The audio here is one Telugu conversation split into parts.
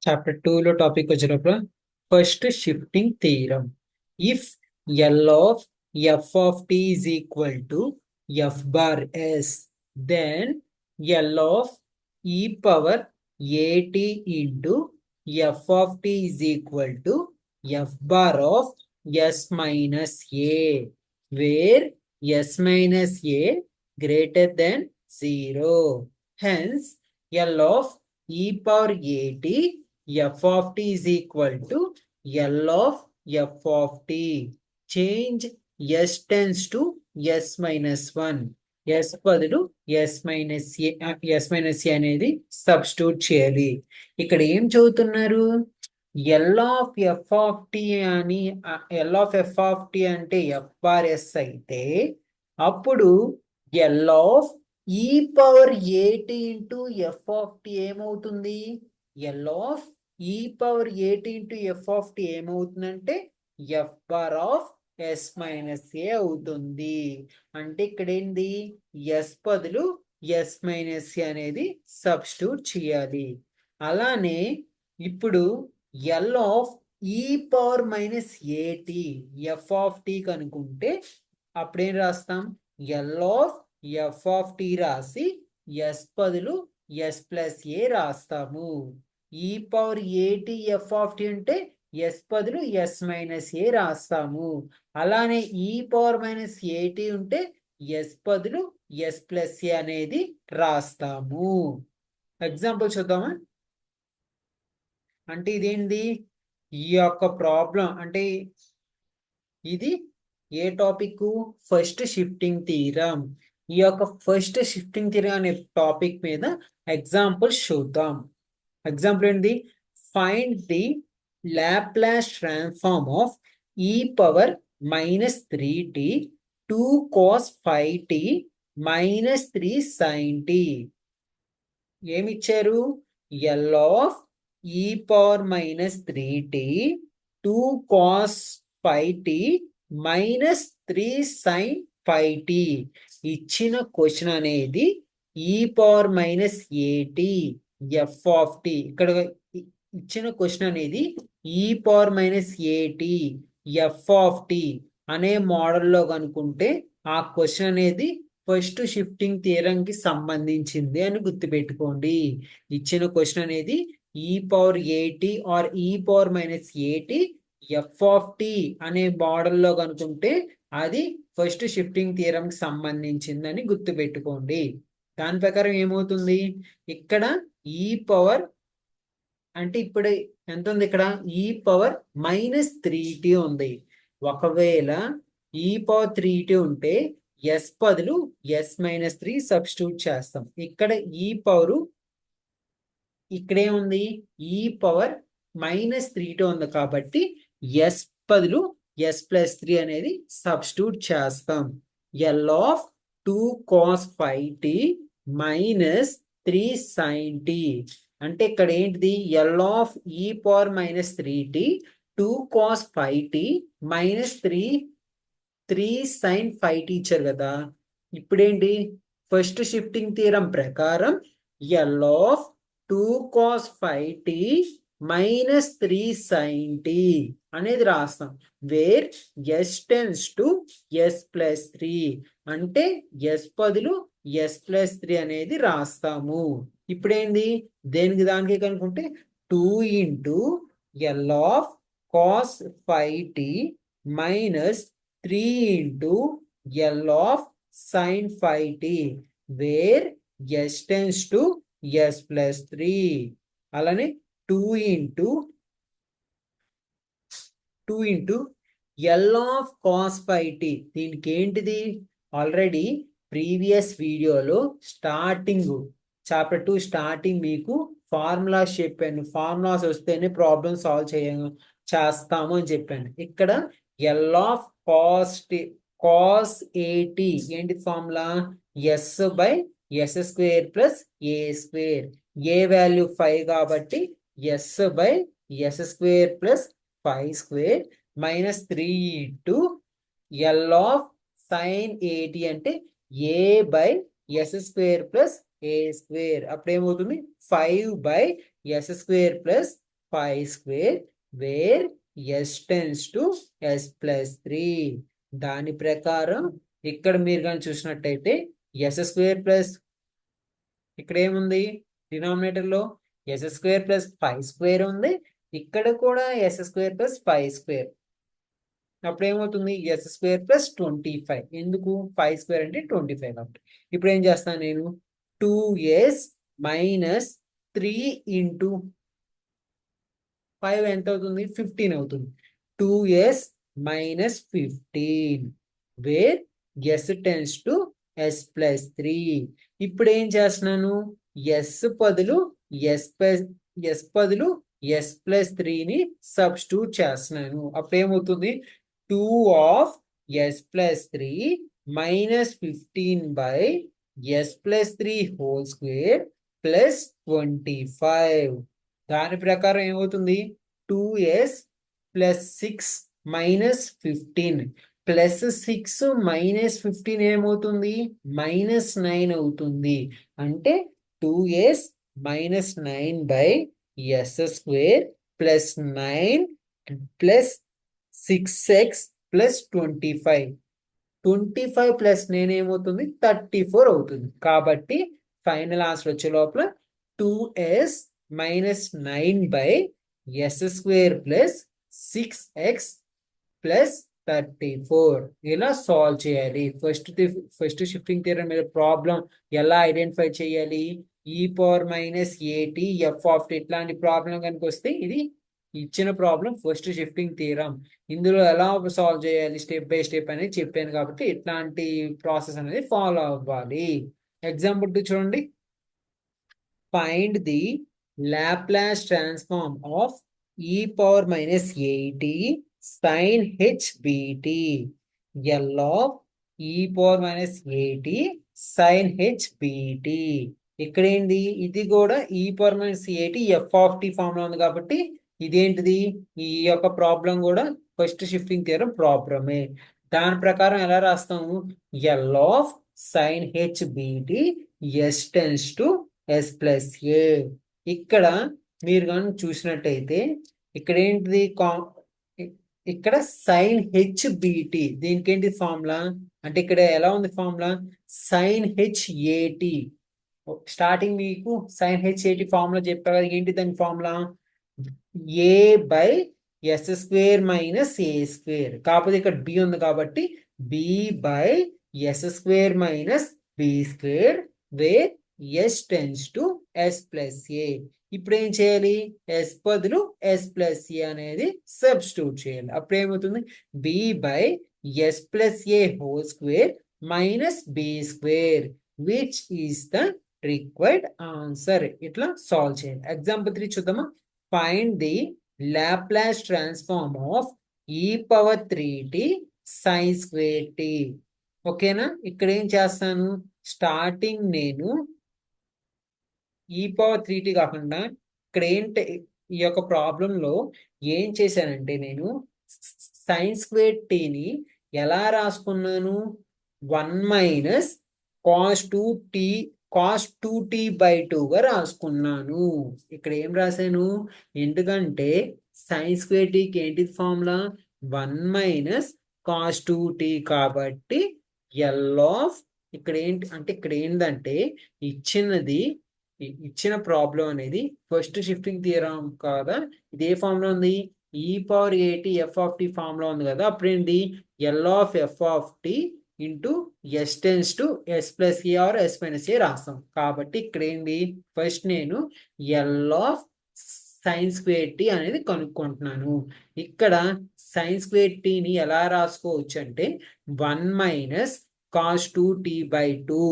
చాప్టర్ 2 లో టాపిక్ వచ్చినప్పుడు first shifting theorem. If L of F of T is equal to F bar S, then L of ఈ పవర్ ఏటీ into F of T is equal to F bar of S minus A, where S minus A greater than 0. Hence, L of e power at f of t is equal to L of f of t. Change s tends to s minus 1. s బదులు s minus a అనేది సబ్స్టిట్యూట్ చేయాలి. ఇక్కడ ఏం చదువుతున్నారు? L of f of t అని, L of f of t అంటే f బార్ s అయితే అప్పుడు L of ఈ పవర్ ఏటీ ఇంటూ ఎఫ్ ఆఫ్ టి ఏమవుతుంది? ఎల్ ఆఫ్ ఈ పవర్ ఏటీ ఇంటూ ఎఫ్ ఆఫ్ టి ఏమవుతుందంటే F bar of S minus A అవుతుంది. అంటే ఇక్కడ ఏంది? ఎస్ బదులు ఎస్ మైనస్ ఏ అనేది సబ్స్టిట్యూట్ చేయాలి. అలానే ఇప్పుడు ఎల్ ఆఫ్ ఈ పవర్ మైనస్ ఏటీ ఎఫ్ ఆఫ్ టి కనుక్కుంటే అప్పుడేం రాస్తాం? L of F of T రాసి ఎస్ బదులు ఎస్ ప్లస్ ఏ రాస్తాము. ఈ పవర్ ఏటి ఎఫ్ ఆఫ్ టి అంటే ఎస్ బదులు ఎస్ మైనస్ ఏ రాస్తాము. అలానే ఈ పవర్ మైనస్ ఏటి ఉంటే ఎస్ బదులు ఎస్ ప్లస్ ఏ అనేది రాస్తాము. ఎగ్జాంపుల్ చూద్దామా? అంటే ఇదేంటి? ఈ యొక్క ప్రాబ్లం అంటే ఇది ఏ టాపిక్? First shifting theorem. ఈ యొక్క ఫస్ట్ షిఫ్టింగ్ థియరీ అనే టాపిక్ మీద ఎగ్జాంపుల్స్ చూద్దాం. ఎగ్జాంపుల్ ఏంటి? Find the Laplace transform of ఈ power minus 3t 2 cos 5t minus 3 sin t. ఏమిచ్చారు? ఎల్ ఆఫ్ ఈ power minus 3t 2 cos 5t minus 3 sin 5t. ఇచ్చిన క్వశ్చన్ అనేది e power minus at F of T. ఇక్కడ ఇచ్చిన క్వశ్చన్ అనేది e power minus at F of T అనే మోడల్లో కనుక్కుంటే ఆ క్వశ్చన్ అనేది ఫస్ట్ షిఫ్టింగ్ థియరం కి సంబంధించింది అని గుర్తుపెట్టుకోండి. ఇచ్చిన క్వశ్చన్ అనేది ఈ పవర్ ఏటి ఆర్ ఈ power minus at F of T అనే మోడల్లో కనుక్కుంటే అది ఫస్ట్ షిఫ్టింగ్ థియరం కి సంబంధించిందని గుర్తుపెట్టుకోండి. దాని ప్రకారం ఏమవుతుంది? ఇక్కడ ఈ పవర్ అంటే ఇప్పుడు ఎంత ఉంది? ఇక్కడ ఈ పవర్ మైనస్ 3t ఉంది. ఒకవేళ ఈ పవర్ 3t ఉంటే ఎస్ బదులు ఎస్ మైనస్ 3 సబ్స్టిట్యూట్ చేస్తాం. ఇక్కడ ఈ పవరు ఇక్కడేముంది? ఈ పవర్ మైనస్ 3t ఉంది కాబట్టి ఎస్ బదులు ఎస్ ప్లస్ 3 అనేది సబ్స్టిట్యూట్ చేస్తాం. L of 2 cos 5t minus 3 sin t. అంటే ఇక్కడ ఏంటిది? ఎల్ ఆఫ్ ఈ power minus 3t 2 cos 5t minus 3 sin 5t ఇచ్చారు కదా. ఇప్పుడేంటి? ఫస్ట్ షిఫ్టింగ్ థియరం ప్రకారం L of 2 cos 5t minus 3 sin t అనేది రాస్తాం. Where S tends to S plus 3 అంటే ఎస్ బదులు ఎస్ ప్లస్ 3 అనేది రాస్తాము. ఇప్పుడేంది? దేనికి దానికి కనుక్కుంటే 2 into L of cos 5t minus 3 into L of sine 5t where S tends to S plus 3. అలానే 2 into L of cos 5t. దీనికి ఏంటిది? ఆల్రెడీ ప్రీవియస్ వీడియోలో స్టార్టింగ్ చాప్టర్ 2 స్టార్టింగ్ మీకు ఫార్ములాస్ చెప్పాను. ఫార్ములాస్ వస్తేనే ప్రాబ్లం సాల్వ్ చేస్తాము అని చెప్పాను. ఇక్కడ ఎల్ ఆఫ్ కాస్ 80 ఏంటి ఫార్ములా? S by yes square plus A square. A value 5 కాబట్టి S by yes square plus 5 square minus 3 into L of sine 80 అంటే A by yes square plus A square. అప్పుడు ఏమవుతుంది? 5 by yes square plus 5 square wear s tends to s+3. దాని ప్రకారం ఇక్కడ మీరు కానీ చూసినట్టయితే s స్క్వేర్ ప్లస్ ఇక్కడ ఏముంది డినామినేటర్ లో s స్క్వేర్ ప్లస్ 5 స్క్వేర్ ఉంది, ఇక్కడ కూడా s స్క్వేర్ ప్లస్ 5 స్క్వేర్. అప్పుడు ఏమవుతుంది s స్క్వేర్ ప్లస్ 25. ఎందుకు 5 స్క్వేర్ అంటే 25 కాబట్టి. ఇప్పుడు ఏం చేస్తాను నేను 2s మైనస్ 3 ఇంటూ 5 ఎంత అవుతుంది 15 అవుతుంది. 2s minus 15 where s tends to s+3. ఇప్పుడు ఏం చేస్తున్నాను s బదులు s+3ని సబ్స్టిట్యూట్ చేస్తున్నాను. అప్పుడు ఏమవుతుంది 2 of s+3 minus 15 by s+3 whole square plus 25. దాని ప్రకారం ఏమవుతుంది 2s plus 6 minus 15 plus 6 minus 15 ఏమవుతుంది -9 అవుతుంది. అంటే 2s minus 9 by s square plus 9 plus 6x plus 25 plus 9 ఏమవుతుంది 34 అవుతుంది. కాబట్టి ఫైనల్ ఆన్సర్ వచ్చే లోపల 2s minus 9 by s square plus 6x plus 34. ఇలా సాల్వ్ చేయాలి. ఫస్ట్ షిఫ్టింగ్ థియరం మీద ప్రాబ్లం ఎలా ఐడెంటిఫై చేయాలి e power minus at f ఇట్లాంటి ప్రాబ్లం కనుక వస్తే ఇది ఇచ్చిన ప్రాబ్లం ఫస్ట్ షిఫ్టింగ్ థియరం. ఇందులో ఎలా సాల్వ్ చేయాలి స్టెప్ బై స్టెప్ అనేది చెప్పాను కాబట్టి ఇట్లాంటి ప్రాసెస్ అనేది ఫాలో అవ్వాలి. ఎగ్జాంపుల్ 2 చూడండి. Find the Laplace transform of e power minus at sin hbt. L of e power minus at sin hbt. ఇక్కడ ఏంటి ఇది కూడా e power minus at f form లో ఉంది కాబట్టి ఇదేంటిది ఈ యొక్క ప్రాబ్లం కూడా ఫస్ట్ షిఫ్టింగ్ థియరం ప్రాబ్లమే. దాని ప్రకారం ఎలా రాస్తాము L of sin hbt s tends to s+a. ఇక్కడ మీరు కానీ చూసినట్టయితే ఇక్కడ ఏంటిది ఇక్కడ సైన్ hbt దీనికి ఏంటి ఫార్ములా అంటే ఇక్కడ ఎలా ఉంది ఫార్ములా సైన్ hat. స్టార్టింగ్ మీకు సైన్ hat ఫార్ములా చెప్పారు కదా, ఏంటి దాని formula a by s square minus a square. కాకపోతే ఇక్కడ b ఉంది కాబట్టి b by s square minus b square wear s tends to s+a. ఇప్పుడు ఏం చేయాలి s బదులు s+a అనేది సబ్స్టిట్యూట్ చేయాలి. అప్పుడు ఏమవుతుంది b by s+a whole square minus b square which is the required answer. ఇట్లా సాల్వ్ చేయాలి. ఎగ్జాంపుల్ 3 చూద్దామా. Find the Laplace transform of e power 3t sin square t. ఓకేనా. ఇక్కడ ఏం చేస్తాను స్టార్టింగ్ నేను e పవర్ 3t కాకుండా ఇక్కడ ఏంటి ఈ యొక్క ప్రాబ్లంలో ఏం చేశానంటే నేను సైన్ స్క్వేర్ టీని ఎలా రాసుకున్నాను 1 మైనస్ cos 2t/2గా రాసుకున్నాను. ఇక్కడ ఏం రాశాను ఎందుకంటే సైన్ స్క్వేర్ టీకి ఏంటిది ఫార్ములా 1 మైనస్ cos 2t కాబట్టి L ఆఫ్ ఇక్కడ ఏంటి అంటే ఇక్కడ ఏంటంటే ఇచ్చిన ప్రాబ్లం అనేది ఫస్ట్ షిఫ్టింగ్ థియరం కాదా, ఇది ఏ ఫామ్ లో ఉంది e power at f form లో ఉంది కదా. అప్పుడు ఏంటి L of f into s tends to s+a or s-a రాస్తాం. కాబట్టి ఇక్కడ ఏంటి ఫస్ట్ నేను L of sine square t అనేది కనుక్కుంటున్నాను. ఇక్కడ సైన్ స్క్వేర్ టీని ఎలా రాసుకోవచ్చు అంటే 1 మైనస్ cos 2t/2.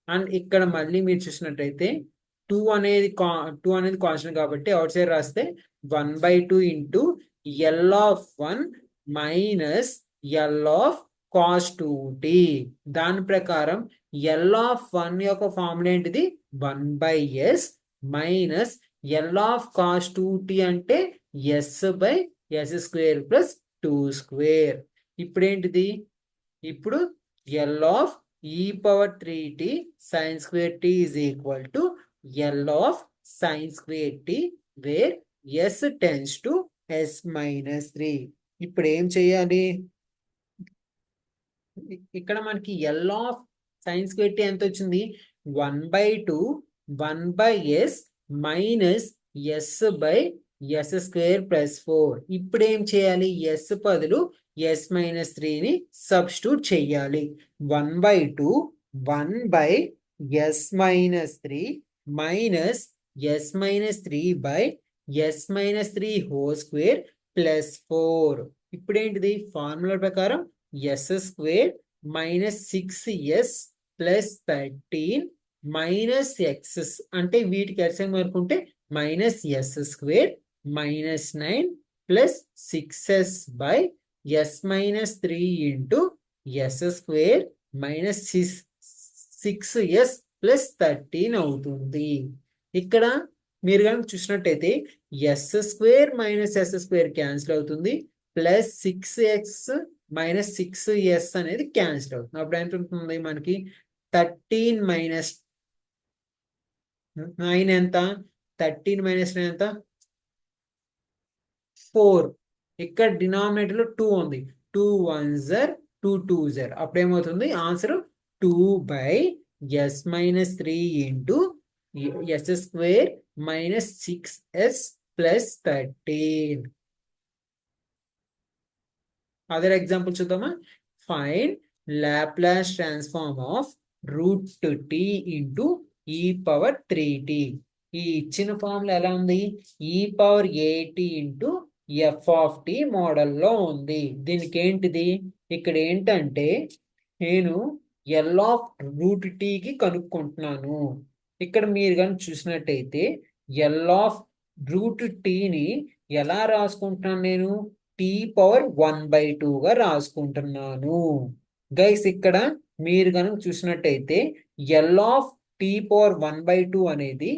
అండ్ ఇక్కడ మళ్ళీ మీరు చూసినట్టయితే 2 అనేది కాన్స్టెంట్ కాబట్టి అవుట్ సైడ్ రాస్తే 1/2 into L of 1 minus L of cos 2t. దాని ప్రకారం L ఆఫ్ 1 యొక్క ఫార్ములా ఏంటిది 1/s minus L of cos 2t అంటే s/s స్క్వేర్ ప్లస్ 2 స్క్వేర్. ఇప్పుడు ఏంటిది ఇప్పుడు L of e power 3t sin square t is equal to L of sin square t where s tends to s minus 3. ఇప్పుడు ఏం చేయాలి? ఇక్కడ మనకి L of sine square t ఎంత వచ్చింది? 1/2 1/s minus s by yes square plus 4. ఇప్పుడు ఏం చేయాలి? ఎస్ బదులు ఎస్ మైనస్ 3ని సబ్స్టిట్యూట్ చేయాలి. 1/2 1/s minus 3 minus s minus 3 by s minus 3 whole square plus 4. ఇప్పుడు ఏంటిది? ఫార్ములా ప్రకారం s square minus 6s plus 13 minus x అంటే వీటికి ఎల్సిఎం కనుక్కుంటే minus s square minus 9 plus 6s by s minus 3 into yes square minus 6s plus 13 అవుతుంది. ఇక్కడ మీరు కనుక చూసినట్టయితే s square minus s square cancel అవుతుంది, ప్లస్ 6x మైనస్ 6s అనేది క్యాన్సిల్ అవుతుంది. అప్పుడు ఎంత ఉంటుంది మనకి? 13 మైనస్ 9 ఎంత? 13 మైనస్ 9 ఎంత? 4. ఇక్కడ డినామినేటర్ లో 2 ఉంది. 2 1s 2 2s. అప్పుడు ఏమవుతుంది? Answer 2/s minus 3 into yes square minus 6s plus 13. Other example చూద్దామా? Find Laplace transform of root t into e power 3t. ఈ ఇచ్చిన ఫార్ములా ఎలా ఉంది? e power 8t into F of T మోడల్లో ఉంది. దీనికి ఏంటిది? ఇక్కడ ఏంటంటే నేను ఎల్ ఆఫ్ రూట్ టీకి కనుక్కుంటున్నాను. ఇక్కడ మీరు కానీ చూసినట్టయితే ఎల్ ఆఫ్ రూట్ టీని ఎలా రాసుకుంటున్నాను నేను? టీ పవర్ 1/2గా రాసుకుంటున్నాను. గైస్ ఇక్కడ మీరు కనుక చూసినట్టయితే ఎల్ ఆఫ్ టీ పవర్ 1/2 అనేది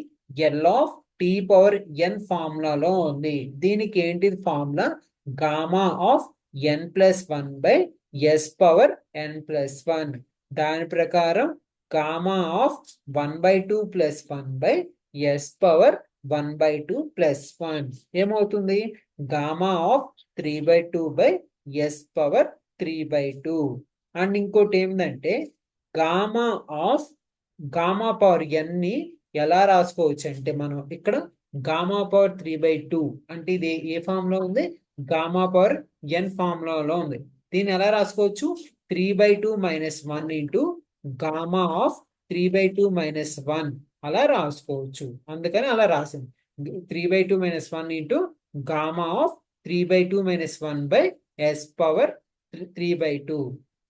L of t power n ఫార్ములాలో ఉంది. దీనికి ఏంటిది formula? Gamma of n plus 1 by s power n plus 1. దాని ప్రకారం gamma of 1/2 plus 1 by s power 1/2 plus 1 ఏమవుతుంది? Gamma of 3/2 by s power 3/2. And ఇంకోటి ఏంటంటే gamma of gamma power n ని ఎలా రాసుకోవచ్చు అంటే మనం ఇక్కడ గామా పవర్ 3/2 అంటే ఇది ఏ ఫామ్ లో ఉంది? గామా పవర్ n ఫార్ములాలో ఉంది. దీన్ని ఎలా రాసుకోవచ్చు? 3/2 minus 1 into gamma of 3/2 minus 1 అలా రాసుకోవచ్చు. అందుకని అలా రాసింది. 3/2 minus 1 into gamma of 3/2 minus 1 by s power 3/2.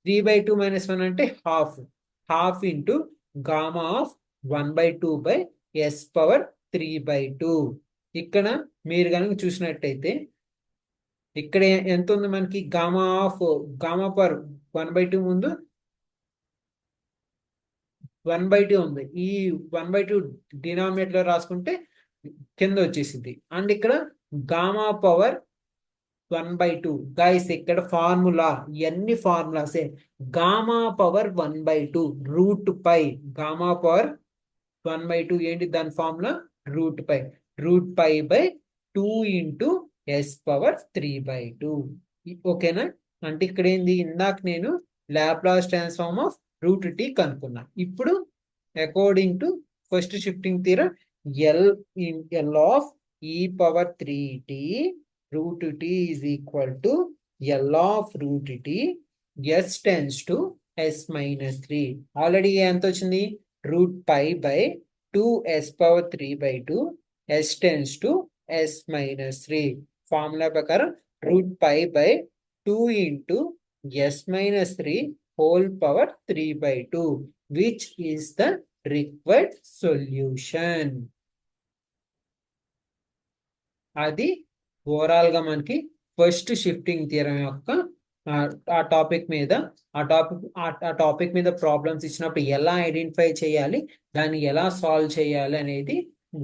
3/2 minus 1 అంటే half. Half into gamma of 1/2 by s power 3/2. ఇక్కడ మీరు కనుక చూసినట్టయితే ఇక్కడ ఎంత ఉంది మనకి? గామా ఆఫ్ గామా పవర్ 1/2 ముందు 1/2 ఉంది. ఈ 1/2 డినామినేటర్ రాసుకుంటే కింద వచ్చేసింది. అండ్ ఇక్కడ గామా పవర్ 1/2. గైస్ ఇక్కడ ఫార్ములా ఎన్ని ఫార్ములాసే. Gamma power 1/2 root pi. Gamma power 1/2 ఏంటి దాని formula? Root pi. Root pi by 2 into S power 3/2. ఓకేనా? అంటే ఇక్కడ ఏంది? ఇందాక నేను Laplace transform of root T కనుక్కున్నా. ఇప్పుడు according to first shifting theorem L of ఈ power 3t root t is equal to L of root t s tends to s minus 3. Already ఎంత వచ్చింది? Root pi by 2s power 3/2 s tends to s minus 3. Formula ప్రకారం root pi by 2 into s minus 3 whole power 3/2 which is the required solution. అది ఓవరాల్ గా మనకి ఫస్ట్ షిఫ్టింగ్ థియరం యొక్క ఆ టాపిక్ మీద ప్రాబ్లమ్స్ ఇచ్చినప్పుడు ఎలా ఐడెంటిఫై చేయాలి, దాన్ని ఎలా సాల్వ్ చేయాలి అనేది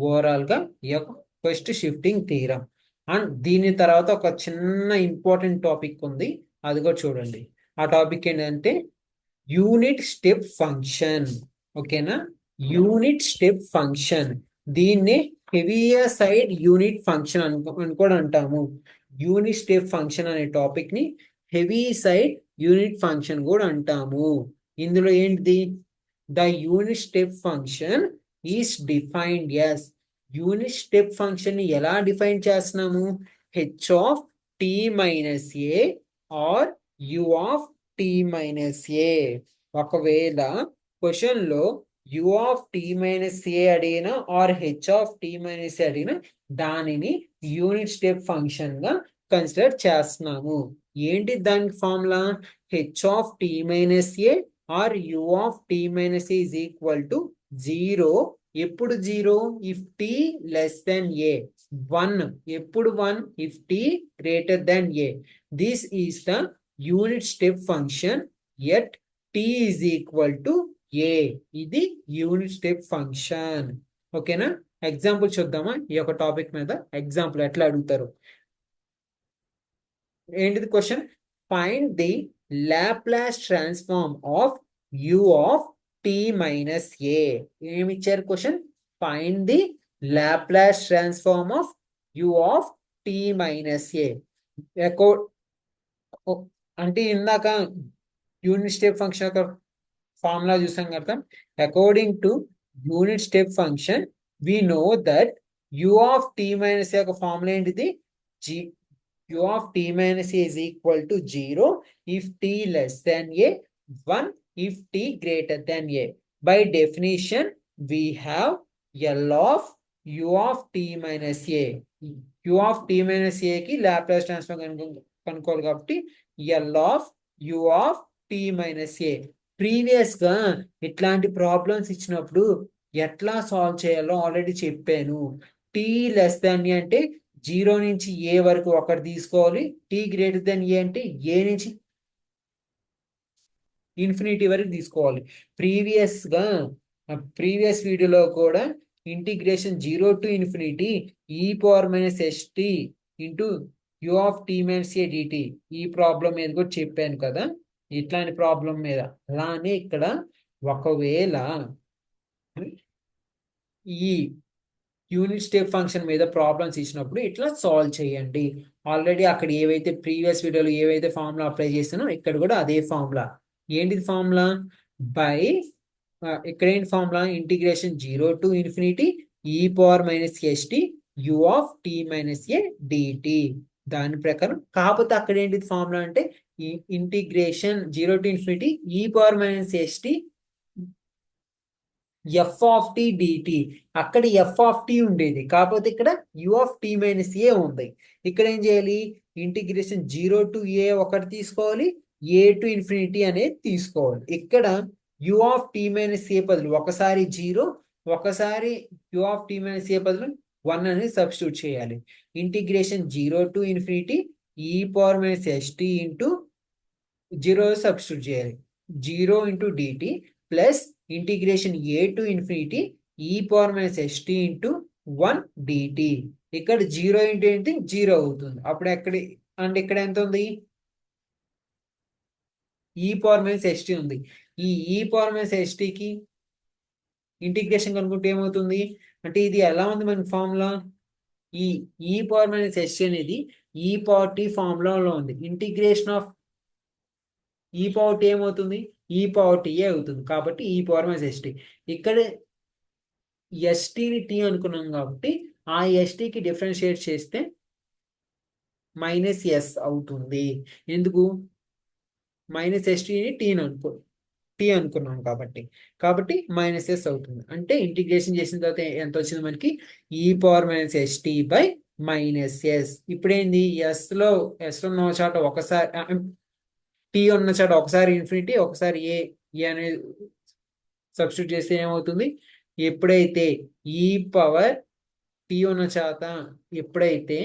ఓవరాల్ గా ఈ యొక్క ఫస్ట్ షిఫ్టింగ్ థియరం. అండ్ దీని తర్వాత ఒక చిన్న ఇంపార్టెంట్ టాపిక్ ఉంది, అది కూడా చూడండి. ఆ టాపిక్ ఏంటంటే యూనిట్ స్టెప్ ఫంక్షన్. ఓకేనా? Unit step function. దీన్ని హెవియర్ సైడ్ యూనిట్ ఫంక్షన్ అని కూడా అంటాము. యూనిట్ స్టెప్ ఫంక్షన్ అనే టాపిక్ ని హెవీ సైడ్ యూనిట్ ఫంక్షన్ కూడా అంటాము. ఇందులో ఏంటిది? The unit step function is defined as. Unit step function ని ఎలా డిఫైన్ చేస్తున్నాము? H of tea minus A or U of tea minus A. ఒకవేళ క్వశ్చన్ లో U of tea minus A అడిగినా or H of tea minus A అడిగినా దానిని యూనిట్ స్టెప్ ఫంక్షన్ గా కన్సిడర్ చేస్తున్నాము. ఏంటి దానికి formula? H of tea minus A or U of tea minus A is equal to 0. ఎప్పుడు 0? If tea less then A. 1 ఎప్పుడు 1? If tea greater then A. This is the unit step function at T is equal to A. ఇది యూనిట్ స్టెప్ ఫంక్షన్. ఓకేనా? ఎగ్జాంపుల్ చూద్దామా ఈ యొక్క టాపిక్ మీద? ఎగ్జాంపుల్ ఎట్లా అడుగుతారు? ఏంటిది question? Find the Laplace transform of you of tea minus A. ఏమి ఇచ్చారు question? Find the Laplace transform of you of tea minus A. అంటే ఇందాక యూనిట్ స్టెప్ ఫంక్షన్ యొక్క ఫార్ములా చూసాం కదా. According to unit step function we know that U of tea minus A యొక్క ఫార్ములా ఏంటిది? u of t minus a is equal to 0 if t less than a, 1 if t greater than a. By definition, we have L of u of t minus a. u of t minus a కి లాప్లాస్ ట్రాన్స్ఫార్మ్ కనుక్కోవాలి కాబట్టి L of u of t minus a. Previous గా ఇట్లాంటి ప్రాబ్లమ్స్ ఇచ్చినప్పుడు ఎట్లా సాల్వ్ చేయాలో ఆల్రెడీ చెప్పాను. t లెస్ దాన్ ఏ అంటే 0 నుంచి ఏ వరకు ఒకటి తీసుకోవాలి. టీ గ్రేటర్ దెన్ ఏ అంటే ఏ నుంచి ఇన్ఫినిటీ వరకు తీసుకోవాలి. ప్రీవియస్ వీడియోలో కూడా integration 0 to infinity e power minus st into u of tea minus a dt ఈ ప్రాబ్లం మీద కూడా చెప్పాను కదా, ఇట్లాంటి ప్రాబ్లం మీద. అలానే ఇక్కడ ఒకవేళ ఈ యూనిట్ స్టెప్ ఫంక్షన్ మీద ప్రాబ్లమ్స్ ఇచ్చినప్పుడు ఇట్లా సాల్వ్ చేయండి. ఆల్రెడీ అక్కడ ఏవైతే ప్రీవియస్ వీడియోలో ఏవైతే ఫార్ములా అప్లై చేస్తానో ఇక్కడ కూడా అదే ఫార్ములా. ఏంటిది ఫార్ములా? బై ఇక్కడ ఏంటి formula? Integration 0 to infinity e power minus st u of tea minus a dt. దాని ప్రకారం కాకపోతే అక్కడ ఏంటిది ఫార్ములా అంటే integration 0 to infinity e power minus st f of t dt. అక్కడ ఎఫ్ ఆఫ్ టీ ఉండేది, కాకపోతే ఇక్కడ you of tea minus a ఉంది. ఇక్కడ ఏం చేయాలి? ఇంటిగ్రేషన్ 0 టు ఏ ఒకటి తీసుకోవాలి, ఏ టు ఇన్ఫినిటీ అనేది తీసుకోవాలి. ఇక్కడ you of tea minus A బదులు ఒకసారి 0, ఒకసారి U of tea minus A బదులు 1 అనేది సబ్స్టిట్యూట్ చేయాలి. Integration 0 to infinity e power minus ST into 0 substitute చేయాలి. 0 into DT plus integration A to infinity e power minus ST into 1 DT. ఇక్కడ 0 ఇంటూ ఏంటి? 0 అవుతుంది. అప్పుడు ఎక్కడ అంటే ఇక్కడ ఎంత ఉంది? ఈ పవర్ మైనస్ ఎస్టీ ఉంది. ఈ పవర్ మైనస్ ఎస్టీకి ఇంటిగ్రేషన్ కనుక్కుంటే ఏమవుతుంది అంటే ఇది ఎలా ఉంది మన formula? E power minus ST అనేది ఈ పవర్ టీ ఫార్ములాలో ఉంది. ఇంటిగ్రేషన్ ఆఫ్ ఈ పవర్ టీ ఏమవుతుంది? ఈ పవర్ టీ అవుతుంది. కాబట్టి ఈ పవర్ మైనస్ ఎస్టీ. ఇక్కడ ఎస్టీని టీ అనుకున్నాం కాబట్టి ఆ ఎస్టీకి డిఫరెన్షియేట్ చేస్తే మైనస్ ఎస్ అవుతుంది. ఎందుకు? మైనస్ ఎస్టీని టీ అనుకున్నాం కాబట్టి మైనస్ ఎస్ అవుతుంది. అంటే ఇంటిగ్రేషన్ చేసిన తర్వాత ఎంత వచ్చింది మనకి? ఈ power minus ST by minus yes. ఇప్పుడు ఏంది? ఎస్ ఉన్న చోట ఒకసారి టీ ఉన్న చోట ఒకసారి ఇన్ఫినిటీ, ఒకసారి ఏ అనేది సబ్స్టిట్యూట్ చేస్తే ఏమవుతుంది? ఎప్పుడైతే ఈ పవర్ టీ ఉన్న చోట ఎప్పుడైతే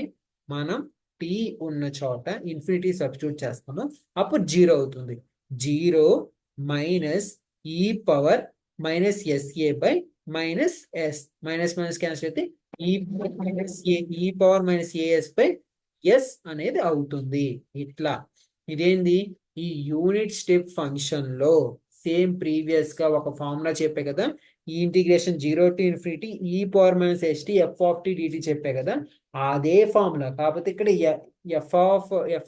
మనం టీ ఉన్న చోట ఇన్ఫినిటీ సబ్స్టిట్యూట్ చేస్తామో అప్పుడు 0 అవుతుంది. 0 minus e power minus s a by minus s. Minus minus cancel అయితే e power minus as by s అనేది అవుతుంది. ఇట్లా ఇదేంది? ఈ యూనిట్ స్టెప్ ఫంక్షన్ లో సేమ్ ప్రీవియస్ గా ఒక ఫార్ములా చెప్పే కదా, ఈ integration 0 to infinity e power minus st f of t dt చెప్పే కదా, అదే ఫార్ములా. కాకపోతే ఇక్కడ ఎఫ్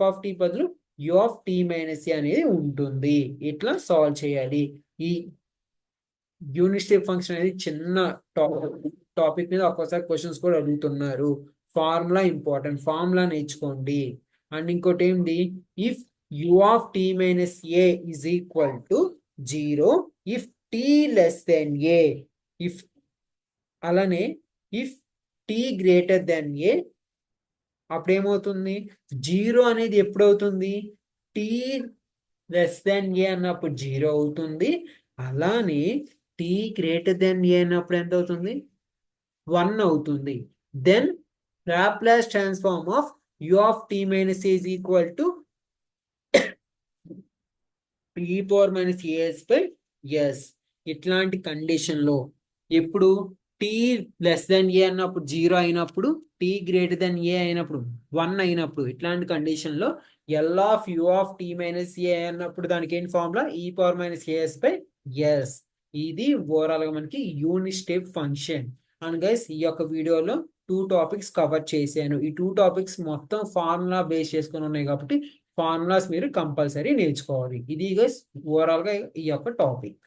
ఆఫ్ టీ బదులు యు ఆఫ్ టీ మైనస్ ఏ అనేది ఉంటుంది. ఇట్లా సాల్వ్ చేయాలి. ఈ యూనిట్ స్టెప్ ఫంక్షన్ అనేది చిన్న టాపిక్ మీద ఒక్కోసారి క్వశ్చన్స్ కూడా అడుగుతున్నారు. ఫార్ములా ఇంపార్టెంట్, ఫార్ములా నేర్చుకోండి. అండ్ ఇంకోటి ఏంటి, if u of tea minus A is equal to 0 if tea less then a, if అలానే if tea greater then a, అప్పుడు ఏమవుతుంది, 0 అనేది ఎప్పుడవుతుంది, టీ లెస్ దెన్ ఏ అన్నప్పుడు 0 అవుతుంది. అలానే టీ గ్రేటర్ దెన్ ఏ అన్నప్పుడు ఎంత అవుతుంది, 1 అవుతుంది. Then Laplace transform of you of tea minus A is equal to e power minus as by s. ఇట్లాంటి కండిషన్లో ఎప్పుడు టీ లెస్ దెన్ ఏ అన్నప్పుడు 0 అయినప్పుడు, టీ గ్రేటర్ దెన్ ఏ అయినప్పుడు 1 అయినప్పుడు, ఇట్లాంటి కండిషన్లో L of you of tea minus A అన్నప్పుడు దానికి ఏంటి formula, e power minus as by S. ఇది ఓవరాల్గా మనకి unit step function. And guys ఈ యొక్క వీడియోలో 2 టాపిక్స్ కవర్ చేశాను. ఈ 2 టాపిక్స్ మొత్తం ఫార్ములా బేస్ చేసుకొని ఉన్నాయి కాబట్టి ఫార్ములాస్ మీరు కంపల్సరీ నేర్చుకోవాలి. ఇది గైస్ ఓవరాల్గా ఈ యొక్క టాపిక్.